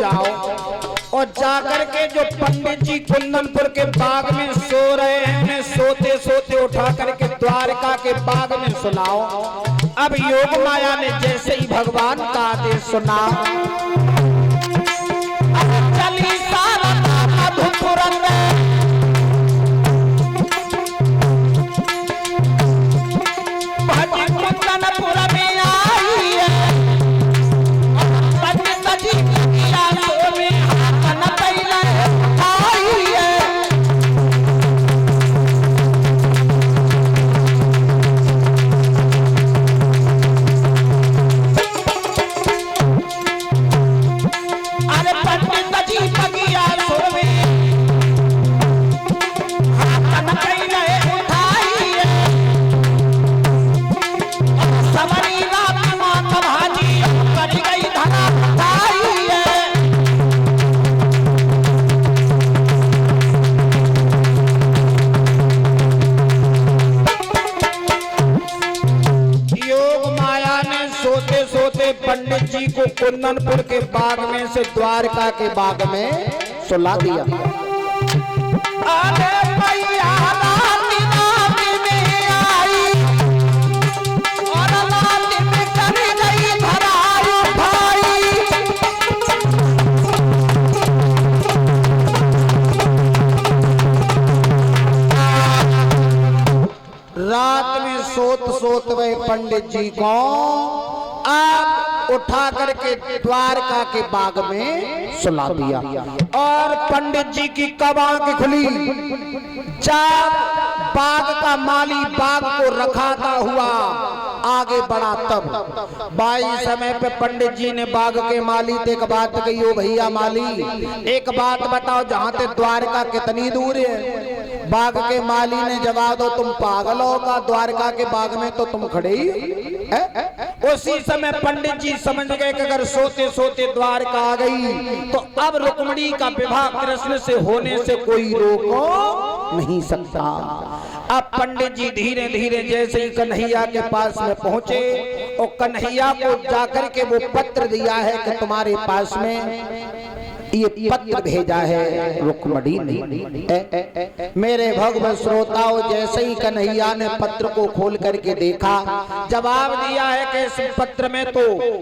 जाओ और जाकर के जो पंडित जी कुंदनपुर के बाग में सो रहे हैं उन्हें सोते सोते उठा करके द्वारका के बाग में सुनाओ। अब योग माया ने जैसे ही भगवान का आदेश सुना, चली शारदा मधुपुर में भज कुंदनपुर में आई है, पंडित जी की आंखों में हाथ न पहले आई है। अरे पंडित जी की आंखों में हाथ न पहले उठाई है, सवरी रात माता भाजी कर गई धरा उठाई है। योग माया ने सोते सोते पंडित जी को कुंदनपुर के बाग में से द्वारका के बाग में सुला दिया। अरे मैया रात रात में आई और रात में कर गई धराई भाई। रात में सोत सोत वह पंडित जी को आप उठा करके द्वारका के बाग में सुला दिया। और पंडित जी की कब आंख खुली, जब बाग का माली बाग को रखाता हुआ आगे बढ़ा तब बाई समय पे पंडित जी ने बाग के माली से एक बात कही, ओ भैया माली एक बात बताओ, जहाँ से द्वारका कितनी दूर है? बाग के माली ने जवाब दो, तुम पागल होगा, द्वारका के बाग में तो तुम खड़े ही है। उसी समय पंडित जी समझ गए कि अगर सोते सोते द्वारका आ गई तो अब रुक्मिणी का विवाह कृष्ण से होने से कोई रोक नहीं सकता। अब पंडित जी धीरे धीरे जैसे ही कन्हैया के पास में पहुंचे और कन्हैया को जाकर के वो पत्र दिया है कि तुम्हारे पास में ये पत्र भेजा है रुक्मिणी ने। मेरे भगवत श्रोताओं, जैसे ही कन्हैया ने पत्र को खोल करके देखा, जवाब दिया है कि इस पत्र में तो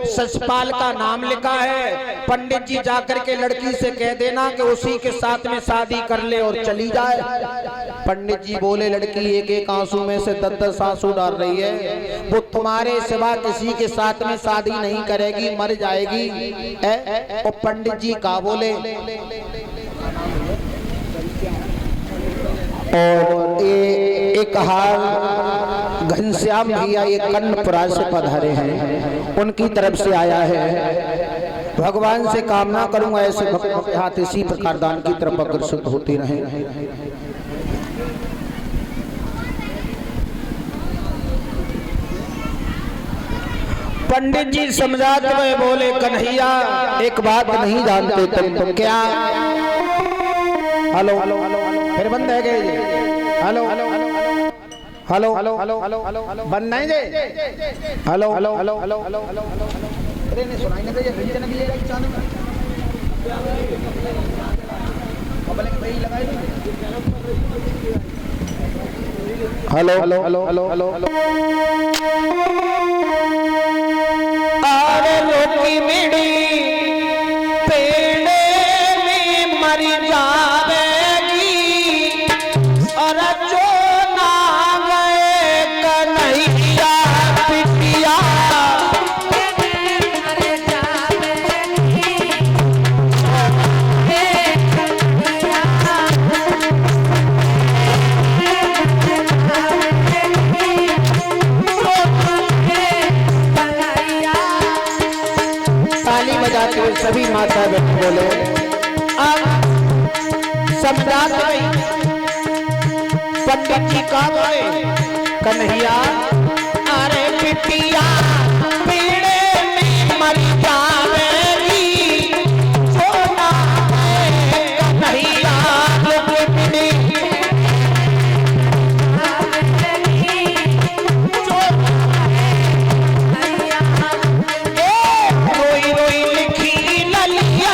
सचपाल का नाम लिखा है, पंडित जी जाकर के लड़की से कह देना कि उसी के साथ में शादी कर ले और चली जाए। पंडित जी बोले, लड़की एक एक आंसू में से 10-10 आंसू डाल रही है, वो तुम्हारे सिवा किसी के साथ में शादी नहीं करेगी, मर जाएगी। और पंडित जी का बोले। और ये एक हाल घनश्याम भैया ये कर्णपुरा से पधारे हैं, उनकी तरफ से आया है। भगवान से कामना करूंगा ऐसे भक्त के हाथ इसी प्रकार दान की तरफ अग्रसर होते रहे। पंडित जी समझाते हुए बोले, कन्हैया एक बात नहीं जानते तुम क्या? हेलो फिर बंद है गए? हेलो हेलो हेलो बंद नहीं गए? Hello hello hello hello hello अरे नहीं सुनाई नहीं दे भिंजन भी लेगा चांद में बोले भाई लगाए। Hello hello hello hello hello अरे रोटी मिड़ी पेड़े में मर जावेगी और जो ना गए कन्हैया पिटिया मर जावेगी। ताली बजाते हुए सभी माता बहन बोले, अब समझाते पंडित जी का बोले, कन्हैया अरे पिटिया पीड़े में मर जावेगी, सोना कन्हैया पिटी रोई रोई लिखी ललिया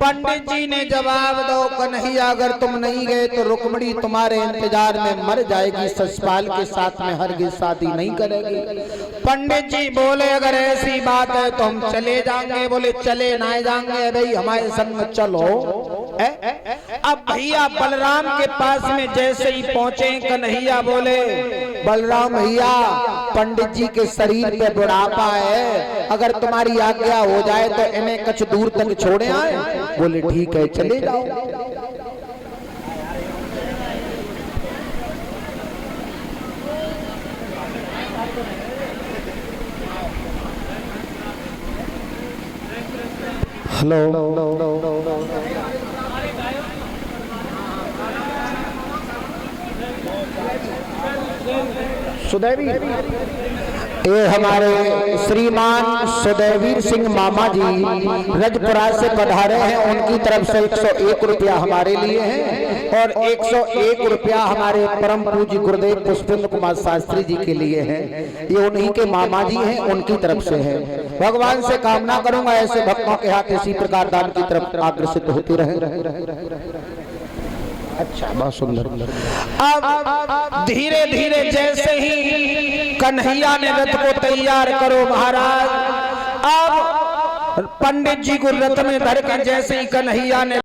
पंडित जी ने जवाब दो, कन्हैया अगर तुम नहीं गए तो रुक्मणी तुम्हारे इंतजार में मर जाएगी, ससपाल के साथ में हरगिज शादी नहीं करेगी। पंडित जी बोले अगर ऐसी बात है तो हम चले जाएंगे। बोले चले ना जाएंगे भाई, हमारे संग में चलो। अब भैया बलराम के पास में जैसे ही पहुंचे, कन्हैया बोले बलराम भैया पंडित जी के शरीर पे बुढ़ापा है, अगर तुम्हारी आज्ञा हो जाए तो इन्हें कुछ दूर तक छोड़े आए। बोले ठीक है चले जाओ। हेलो, सुदैवीर, ये हमारे श्रीमान सुदैवीर सिंह मामा जी रजपुरा से पधारे हैं। उनकी तरफ से 101 रुपया हमारे लिए हैं और 101 रुपया हमारे परम पूज्य गुरुदेव पुष्पेंद्र कुमार शास्त्री जी के लिए हैं। ये उन्हीं के मामा जी हैं, उनकी तरफ से है। भगवान से कामना करूंगा ऐसे भक्तों के हाथ इसी प्रकार दान की तरफ अग्रसित होती रहे। अच्छा, बहुत सुंदर। अब धीरे धीरे जैसे ही कन्हैया ने रथ को तैयार करो महाराज, अब पंडित जी को रथ में धर के जैसे ही कन्हैया ने